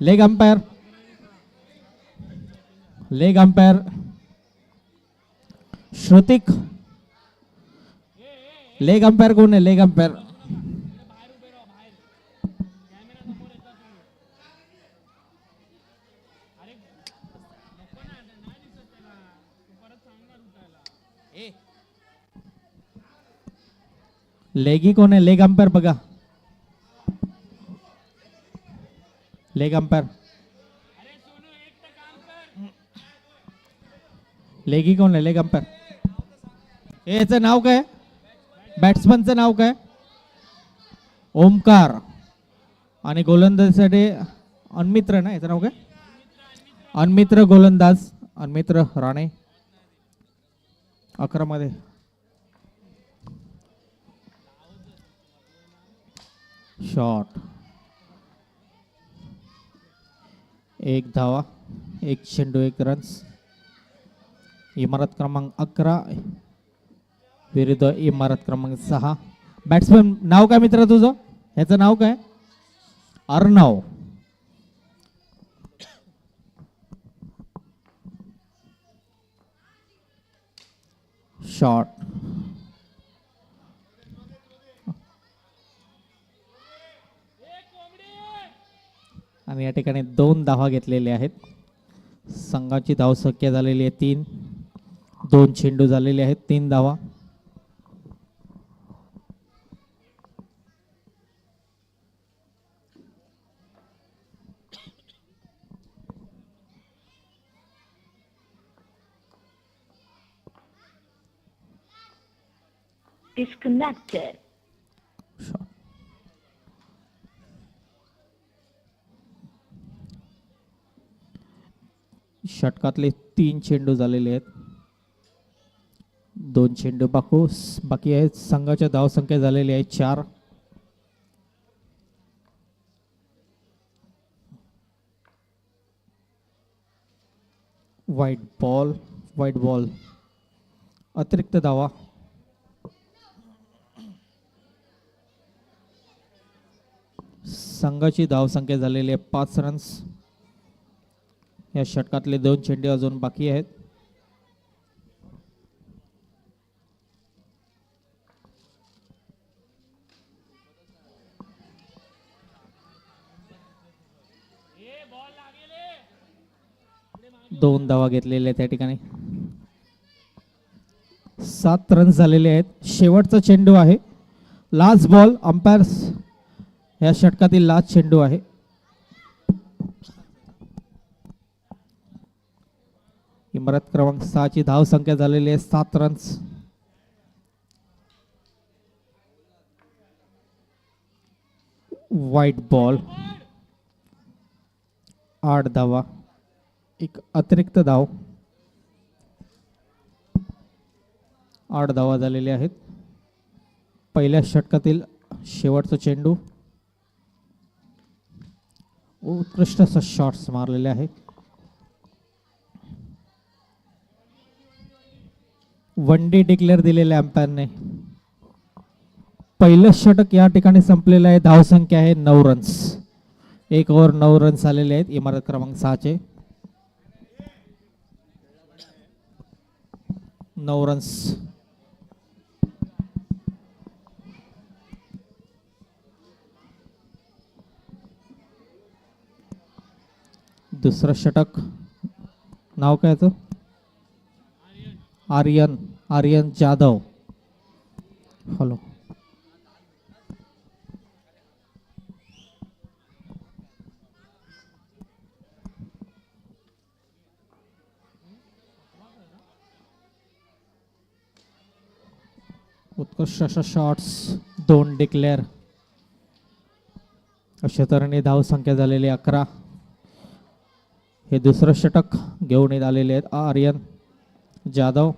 Leg umpire, leg umpire Shrutik. Leg umpire कोण आहे? Leg umpire लेगी कोण आहे? लेग अंपायर बघा. लेग अंपायर लेगी कोण आहे? Leg umpire. याचं नाव काय? बॅट्समनचं नाव काय? ओमकार. आणि गोलंदाजीसाठी अनमित्र ना, याचं नाव काय? अनमित्र गोलंदाज, अनमित्र राणे. 11 मध्ये शॉट. 1 धावा, 1 चेंडू, 1 रन्स. इमारत क्रमांक 11 विरुद्ध इमारत क्रमांक 6. बॅट्समन नाव काय मित्र तुझं? ह्याचं नाव काय? अर्णव. शॉट. आणि या ठिकाणी 2 धावा घेतलेल्या आहेत. संघाची धावसंख्या झालेली आहे 3. 2 चेंडू झालेले आहेत, 3 धावा. Disconnected. षटकातले 3 चेंडू झालेले आहेत. 2 चेंडू बाकी आहेत. संघाच्या धावसंख्या झालेली आहे 4. व्हाईट बॉल, अतिरिक्त धावा. संघाची धावसंख्या झालेली आहे 5 रन्स. या षटकातले 2 चेंडू अजून बाकी आहेत. दोन धावा घेतलेल्या त्या ठिकाणी. 7 रन्स झालेले आहेत. शेवटचा चेंडू आहे. Last ball. अंपायर्स या षटकातील लास्ट चेंडू आहे. इमारत क्रमांक 6 ची धाव संख्या झालेली आहे 7 रन्स. Wide ball. 8 धावा, 1 अतिरिक्त धाव. 8 धावा झालेल्या आहेत. पहिल्या षटकातील शेवटचा चेंडू. उत्कृष्ट असा शॉट्स मारलेले आहेत. वन डे डिक्लेअर दिलेल्या अंपायरने. पहिलं षटक या ठिकाणी संपलेलं आहे. धावसंख्या आहे 9 रन्स. 1 ओव्हर 9 रन्स आलेले आहेत इमारत क्रमांक 6 चे. 9 रन्स. दुसरं षटक. नाव काय याचं? आर्यन जाधव. हॅलो. उत्कृष्ट अशा शॉट्स. 2 डिक्लेअर. अशा तऱ्हेने धाव संख्या झालेली 11. हे दुसरं षटक घेऊन येत आलेले आहेत Aryan Jadhav.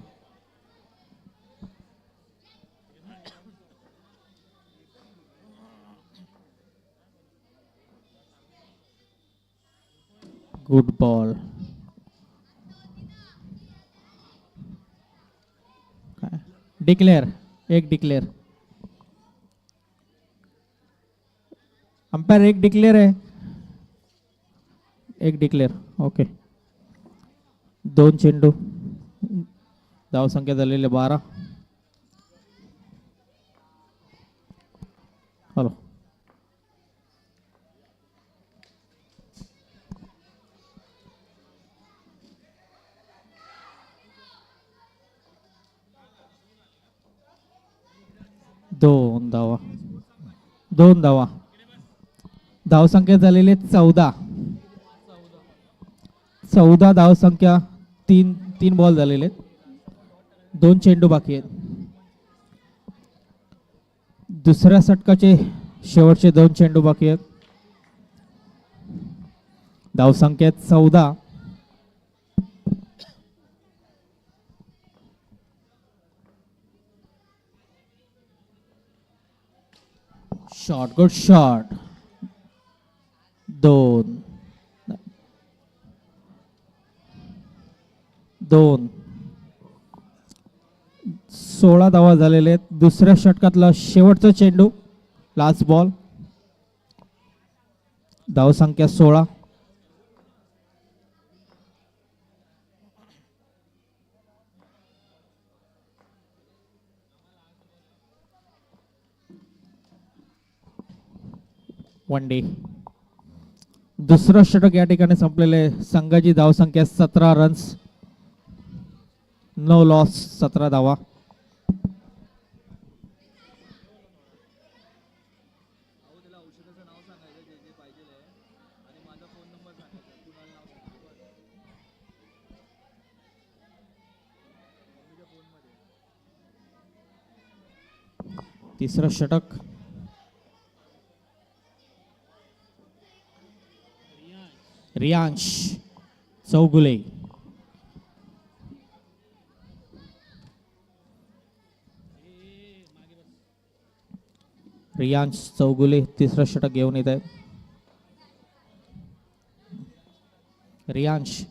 Good ball. Declare. 1 declare. Umpire 1 declare आहे. एक डिक्लेअर. ओके. 2 चेंडू. धावसंख्या झालेली 12. हॅलो. दोन धावा. 2 धावा. धावसंख्या झालेली 14. 14 धावसंख्या. 3 बॉल झालेले आहेत. 2 चेंडू बाकी आहेत. दुसऱ्या षटकाचे शेवटचे 2 चेंडू बाकी आहेत. धावसंख्या 14. शॉट. Good shot. 2. 16 धावा झालेले आहेत. दुसऱ्या षटकातला शेवटचा चेंडू. Last ball. धावसंख्या 16. One day. दुसरं षटक या ठिकाणी संपलेले. संघाची धावसंख्या 17 रन्स. No loss. 17 धावा. तिसरं षटक. रियांश चौगुले. रियांश चौगुले तिसरं षटक घेऊन येत आहेत. Riyansh.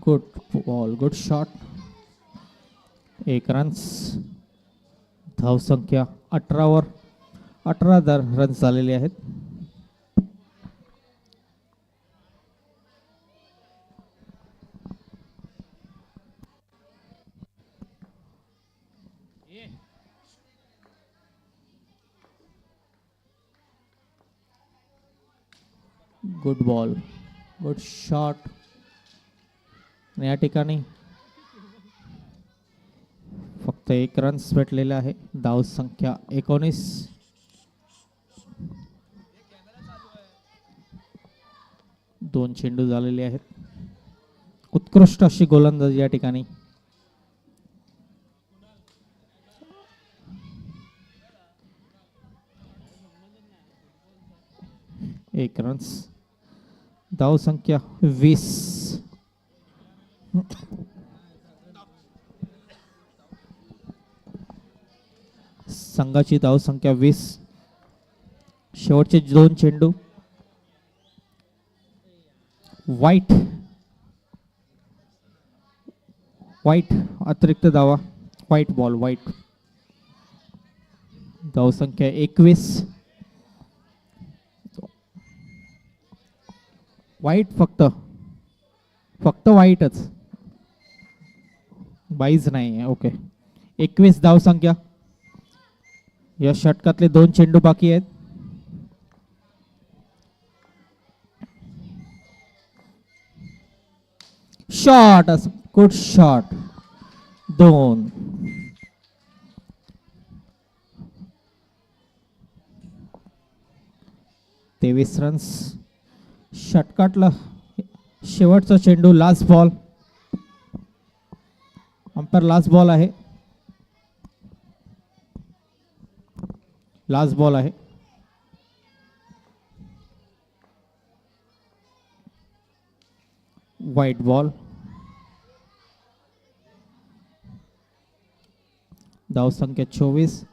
Good ball. Good shot. 1 runs. धावसंख्या 18 वर 18 रन्स झालेले आहेत. Good ball. Good shot. या ठिकाणी फक्त 1 रन्स भेटलेला आहे. धावसंख्या 19. दोन चेंडू झालेले आहेत. उत्कृष्ट अशी गोलंदाजी या ठिकाणी. एक रन्स. धावसंख्या 20. संघाची धावसंख्या 20. शेवटचे 2 चेंडू. वाईट. वाईट अतिरिक्त धावा. वाईट बॉल. वाईट. धावसंख्या 21. वाईट. फक्त वाईटच. 22 नाही. ओके. 21 धावसंख्या. या षटकातले 2 चेंडू बाकी आहेत. शॉट. Good shot. 2. तेवीस रन्स. षटकातला शेवटचा चेंडू. Last ball. Umpire last ball आहे. लास्ट बॉल आहे. वाईट बॉल. धावसंख्या 24.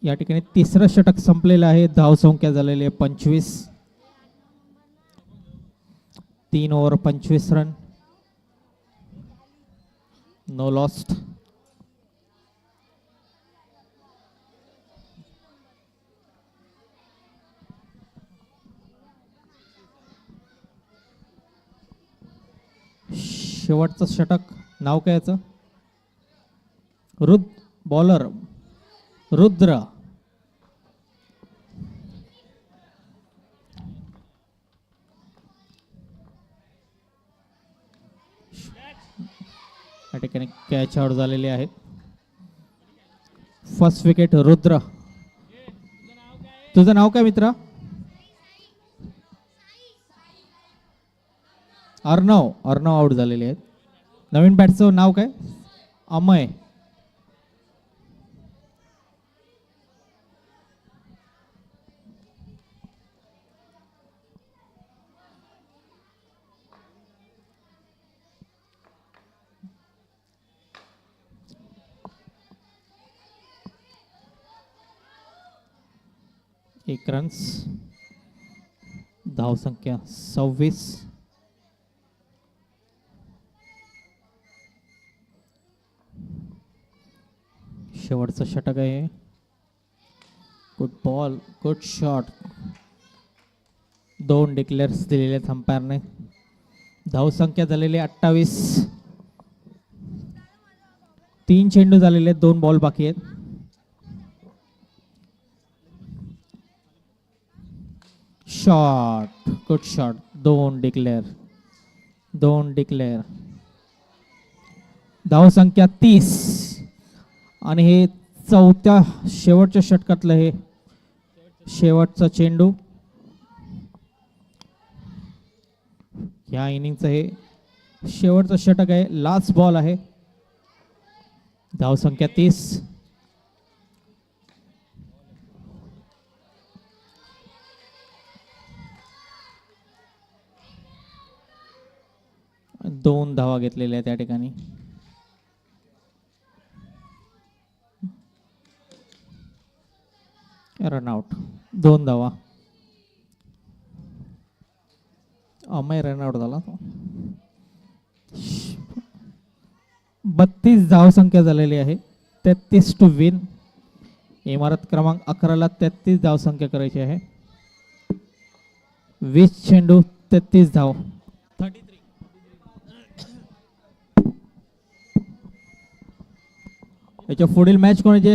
या ठिकाणी तिसरं षटक संपलेलं आहे. धावसंख्या झालेली आहे 25. 3 ओव्हर 25 रन. No lost. शेवटचं षटक. नाव काय याचं? बॉलर रुद्र. या ठिकाणी कॅच आउट झालेले आहेत. First wicket Rudra. तुझं नाव काय मित्रा? अर्णव. अर्णव आउट झालेले आहेत. नवीन बॅटचं नाव काय? अमय. एक रन्स. धावसंख्या 26. शेवटचं षटक आहे. Good ball, good shot. 2 डिक्लेअर्स दिलेले आहेत अंपायरने. धावसंख्या झालेली 28. 3 चेंडू झालेले आहेत. 2 बॉल बाकी आहेत. Shot, good shot. 2 declare. 2 declare. धावसंख्या 30. आणि हे चौथ्या शेवटच्या षटकातलं हे शेवटचा चेंडू. या इनिंगचं हे शेवटचं षटक आहे. लास्ट बॉल आहे. धावसंख्या 30. 2 धावा घेतलेल्या आहेत त्या ठिकाणी. रनआउट. 2 धावा. अमय रनआउट झाला. 32 धावसंख्या झालेली आहे. 33 टू विन. इमारत क्रमांक 11ला 33 धावसंख्या करायची आहे. 20 चेंडू 33 धाव. 33. याच्या पुढील मॅच कोणाची?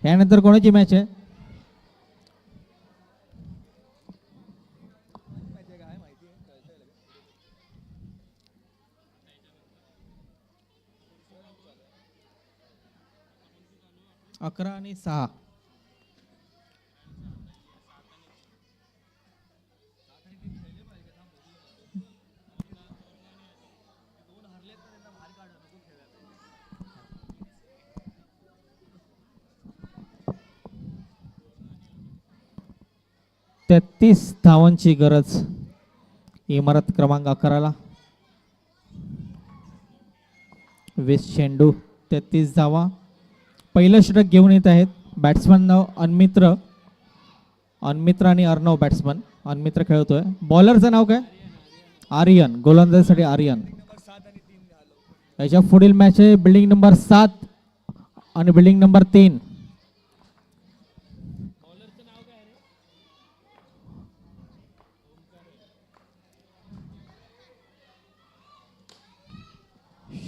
यानंतर कोणाची मॅच आहे? अकरा आणि 6. तेहतीस धावांची गरज इमारत क्रमांक 11ला. 20 चेंडू 33 धावा. पहिलं षटक घेऊन येत आहेत बॅट्समन नाव अनमित्र. अनमित्र आणि अर्णव बॅट्समन. अनमित्र खेळतोय. बॉलरचं नाव काय? आर्यन. गोलंदाजीसाठी आर्यन. याच्या पुढील मॅच आहे बिल्डिंग नंबर 7 आणि बिल्डिंग नंबर 3.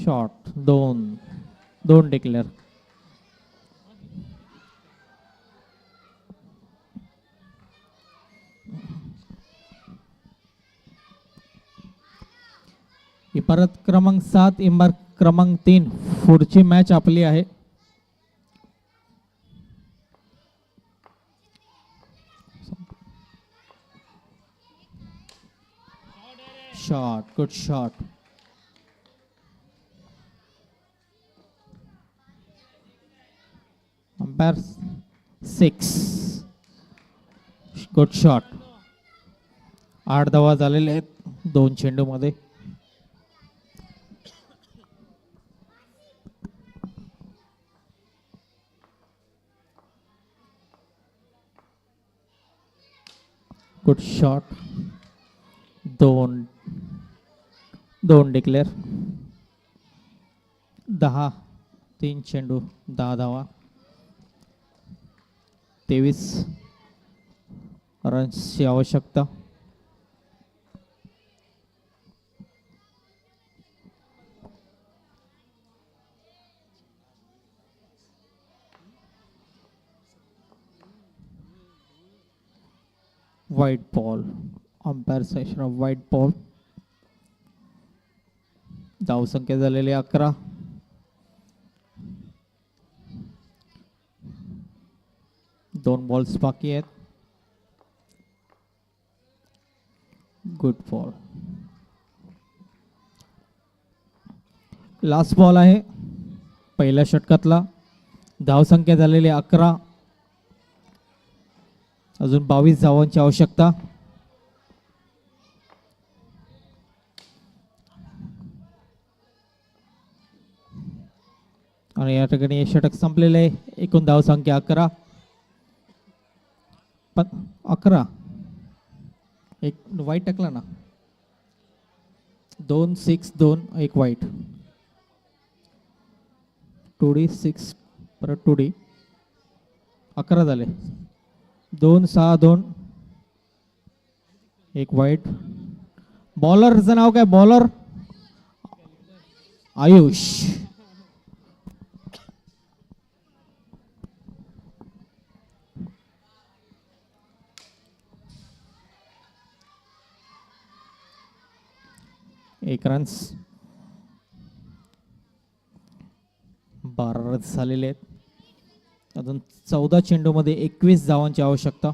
Shot 2 declare. इमारत क्रमांक 7 इमारत क्रमांक 3 पुढची मॅच आपली आहे. Shot, good shot. Umpire 6. Good shot. 8 धावा झालेले आहेत 2 चेंडू मध्ये. Good shot. दोन दोन डिक्लेअर. 10 3 चेंडू 10 धावा. 23 रन्सची आवश्यकता. Wide ball. Umpire session off white ball. धावसंख्या झालेली 11. दोन बॉल्स बाकी आहेत. Good ball. लास्ट बॉल आहे पहिल्या षटकातला. धावसंख्या झालेली 11. अजून 22 धावांची आवश्यकता. आणि या ठिकाणी हे षटक संपलेले आहे. एकूण धावसंख्या 11. 11. एक वाईट टाकला ना. 2 6 2 एक वाईट. 2D 6 परत 2D 11 झाले. 2 6 2 एक वाईट. बॉलरचं नाव काय? बॉलर आयुष. एक रन्स. 12 रन्स झालेले आहेत. अजून 14 चेंडूमध्ये 21 धावांची आवश्यकता.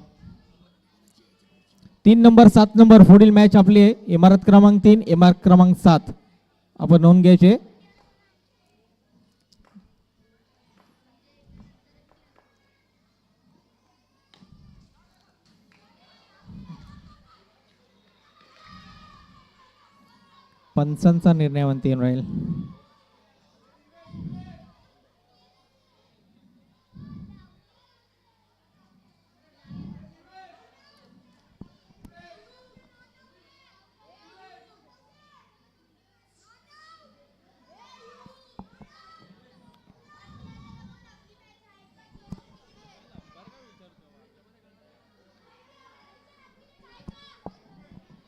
3 नंबर 7 नंबर पुढील मॅच आपली आहे. इमारत क्रमांक 3 इमारत क्रमांक 7 आपण नोंद घ्यायचे. पंचांचा निर्णय अंतिम राहील.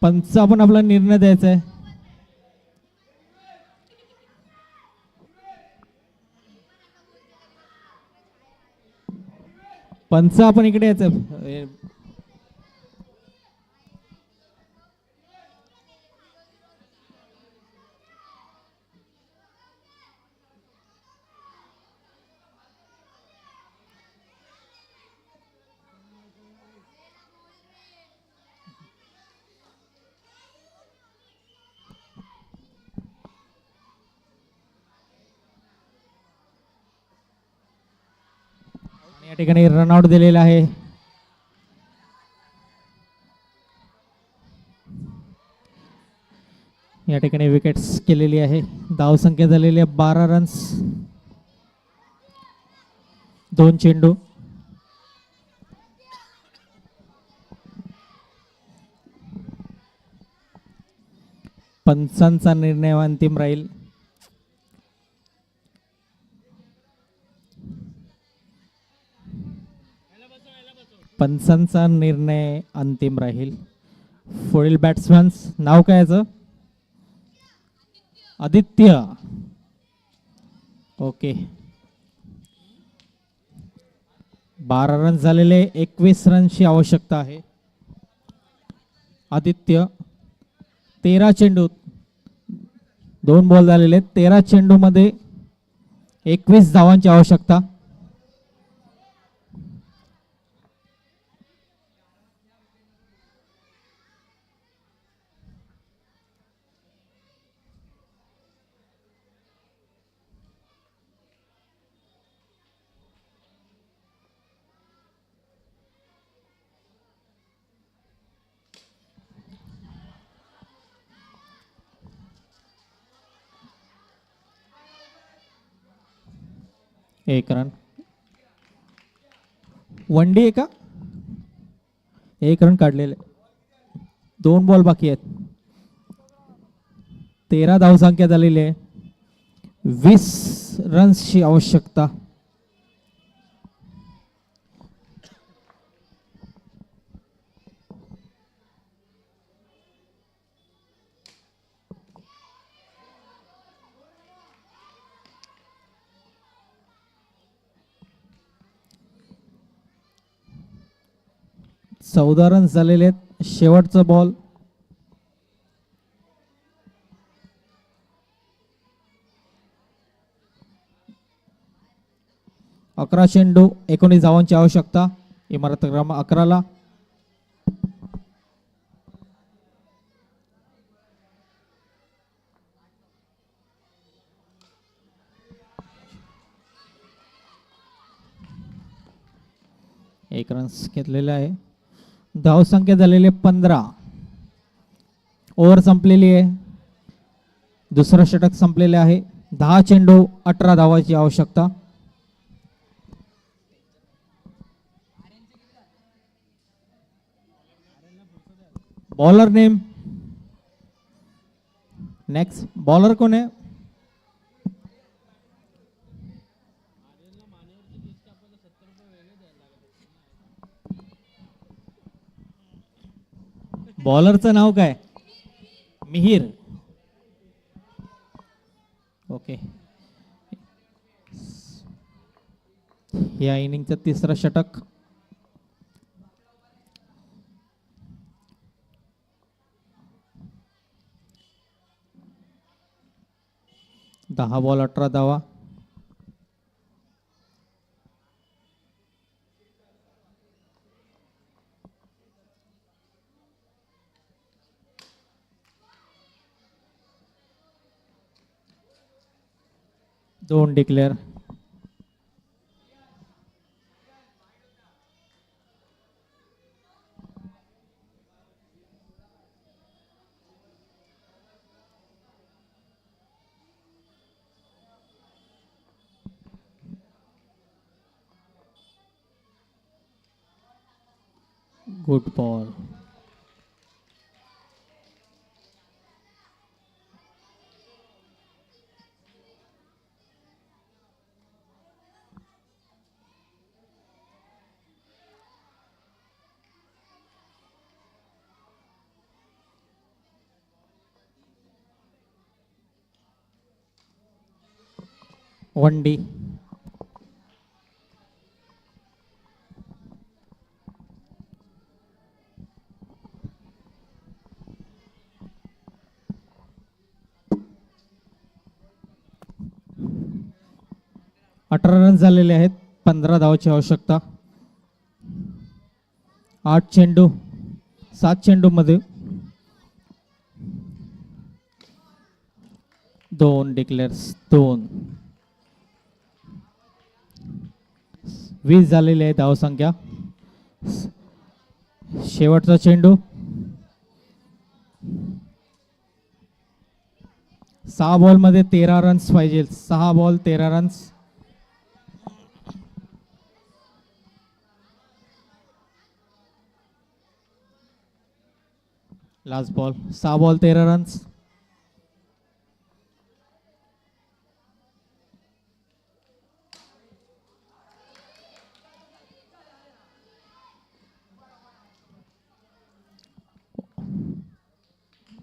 पंच आपण आपला निर्णय द्यायचा आहे. पंच आपण इकडे यायचं. या ठिकाणी रनआउट दिलेला आहे. या ठिकाणी विकेट्स केलेली आहे. धावसंख्या झालेली आहे 12 रन्स. 2 चेंडू. पंचांचा निर्णय अंतिम राहील. पंचांचा निर्णय अंतिम राहील. पुढील बॅट्समॅन नाव काय याचं? आदित्य. ओके. 12 रन झालेले. 21 रनची आवश्यकता आहे. आदित्य 13 चेंडू 2 बॉल झालेले. 13 चेंडू मध्ये 21 धावांची आवश्यकता. एक रन. वन डे का? एक रन काढलेले. 2 बॉल बाकी आहेत. 13 धावसंख्या झालेली आहे. 20 रन्सची आवश्यकता. चौदा रन्स झालेले आहेत. शेवटचा बॉल. अकरा चेंडू 19 धावांची आवश्यकता इमारत क्रमांक 11ला. एक रन्स घेतलेला आहे. धावसंख्या झालेली 15. ओव्हर संपलेली आहे. दुसरं षटक संपलेले आहे. 10 चेंडू 18 धावाची आवश्यकता. Bowler name. नेक्स्ट बॉलर कोण आहे? बॉलरचं नाव काय? मिहिर. ओके. या इनिंगचं तिसरं षटक. दहा बॉल 18 धावा. दोन declare. Good ball. One D. अठरा रन झालेले आहेत. 15 धावाची आवश्यकता. 8 चेंडू 7 चेंडू मध्ये 2 डिक्लेअर्स 2. 20 झालेली आहे धावसंख्या. शेवटचा चेंडू. 6 बॉल मध्ये 13 रन्स पाहिजे. 6 ball 13 runs. Last ball. 6 ball 13 runs.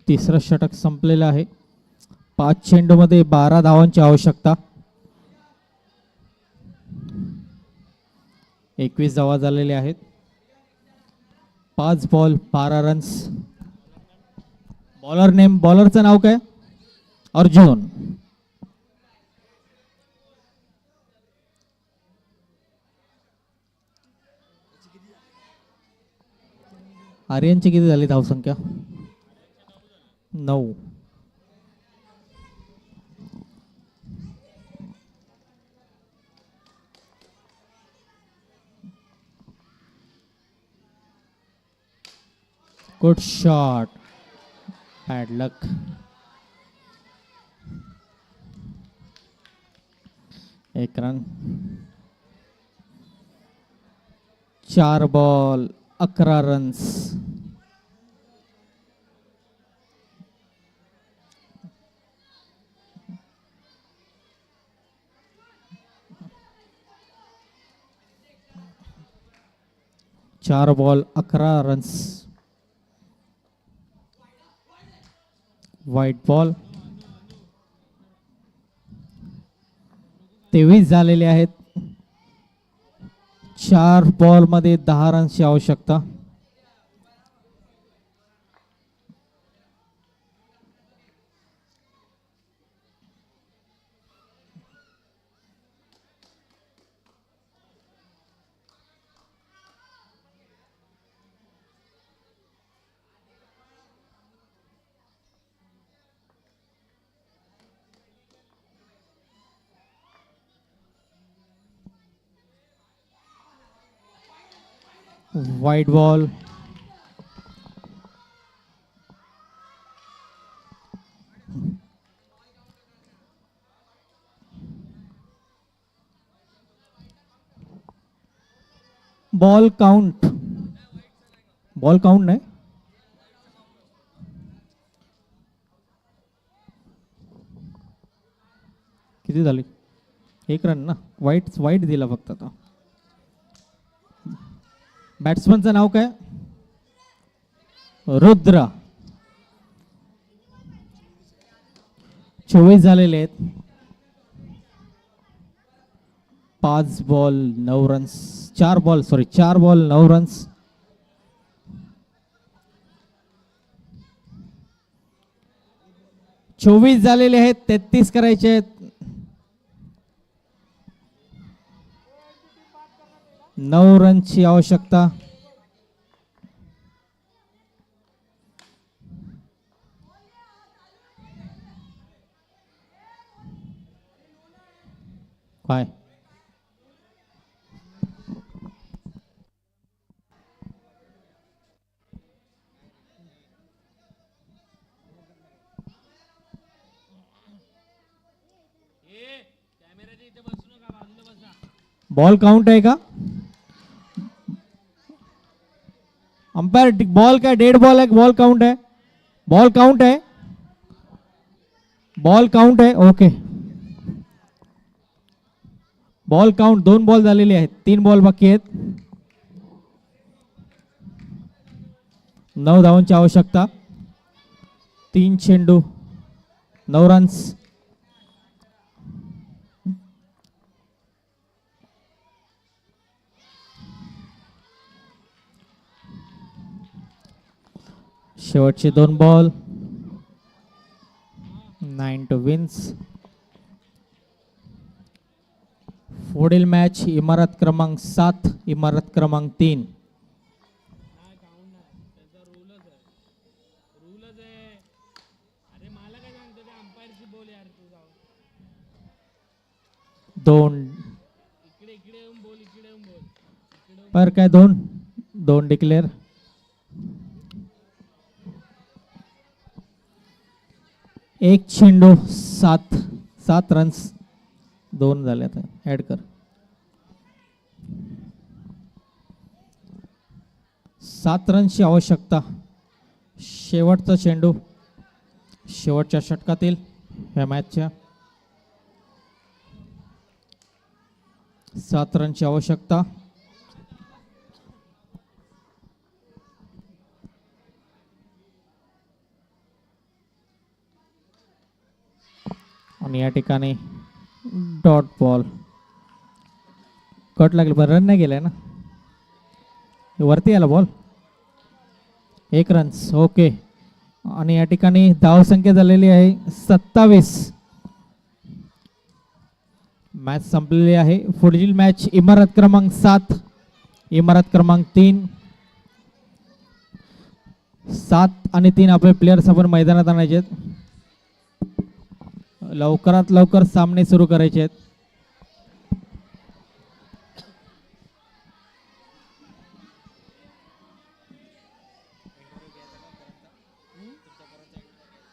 तिसरं षटक संपलेलं आहे. 5 चेंडू मध्ये 12 धावांची आवश्यकता. 21 धावा झालेले आहेत. 5 बॉल 12 रन्स. Bowler name. बॉलरचं नाव काय? अर्जुन. आर्यनची किती झाली धावसंख्या? 9. Good shot. Bad luck. एक run. 4 ball 11 runs. 4 ball 11 runs. Wide ball. 23 झालेले आहेत. 4 बॉल मध्ये 10 रन्सची आवश्यकता. Wide ball. Ball count. Ball count नाही. किती झाले? 1 रन ना. वाईट दिला फक्त आता. बॅट्समनचं नाव काय? रुद्र. 24 झालेले आहेत. 5 बॉल 9 रन्स. 4 ball 9 runs. चोवीस झालेले आहेत. 33 करायचे आहेत. 9 रनची आवश्यकता. काय बॉल काउंट आहे का? अंपायर बॉल काय डेड बॉल आहे? बॉल काउंट आहे. बॉल काउंट आहे. बॉल काउंट आहे. ओके. Ball count. 2 बॉल झालेले आहेत. 3 बॉल बाकी आहेत. 9 धावांची आवश्यकता. 3 चेंडू 9 रन्स. शेवटचे 2 बॉल. 9 to wins. पुढील मॅच इमारत क्रमांक 7 इमारत क्रमांक 3. दोन पर काय 2 डिक्लेअर. एक चेंडू 7 रन्स. 2 झाले. आता ऍड कर. 7 रन्सची आवश्यकता. शेवटचा चेंडू शेवटच्या षटकातील ह्या मॅचच्या. 7 रनची आवश्यकता. आणि या ठिकाणी डॉट बॉल. कट लागले पण रन नाही गेलाय ना. वरती आला बॉल. 1 रन्स. ओके. आणि या ठिकाणी धाव संख्या झालेली आहे 27. मॅच संपलेली आहे. पुढील मॅच इमारत क्रमांक 7 इमारत क्रमांक 3. 7 आणि 3 आपले प्लेयर्स आपण मैदानात आणायचे आहेत. लवकरात लवकर सामने सुरू करायचे आहेत.